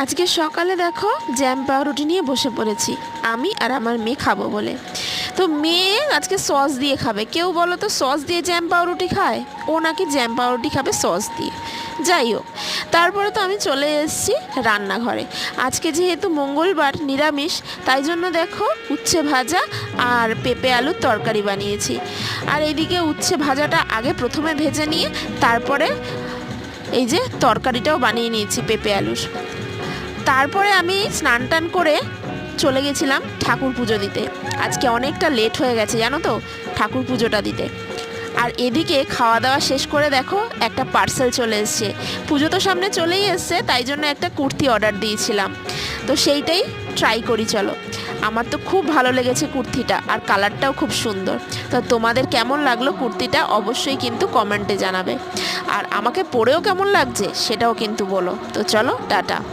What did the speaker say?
আজকে সকালে দেখো জ্যাম পাউরুটি নিয়ে বসে পড়েছি আমি আর আমার মেয়ে খাবো বলে। তো মেয়ে আজকে সস দিয়ে খাবে। কেউ বলো তো সস দিয়ে জ্যাম পাউরুটি খায়? ও নাকি জ্যাম পাউরুটি খাবে সস দিয়ে। যাই হোক, তারপরে তো আমি চলে এসেছি রান্নাঘরে। আজকে যেহেতু মঙ্গলবার নিরামিষ, তাই জন্য দেখো উচ্ছে ভাজা আর পেঁপে আলুর তরকারি বানিয়েছি। আর এইদিকে উচ্ছে ভাজাটা আগে প্রথমে ভেজে নিয়ে তারপরে এই যে তরকারিটাও বানিয়ে নিয়েছি পেঁপে আলুর। তারপরে আমি স্নান টান করে চলে গেছিলাম ঠাকুর পুজো দিতে। আজকে অনেকটা লেট হয়ে গেছে জানো তো ঠাকুর পুজোটা দিতে। আর এদিকে খাওয়া দাওয়া শেষ করে দেখো একটা পার্সেল চলে এসছে। পুজো তো সামনে চলেই এসছে, তাই জন্য একটা কুর্তি অর্ডার দিয়েছিলাম। তো সেইটাই ট্রাই করি চলো। আমার তো খুব ভালো লেগেছে কুর্তিটা, আর কালারটাও খুব সুন্দর। তো তোমাদের কেমন লাগলো কুর্তিটা অবশ্যই কিন্তু কমেন্টে জানাবে। আর আমাকে পরেও কেমন লাগছে সেটাও কিন্তু বলো। তো চলো টাটা।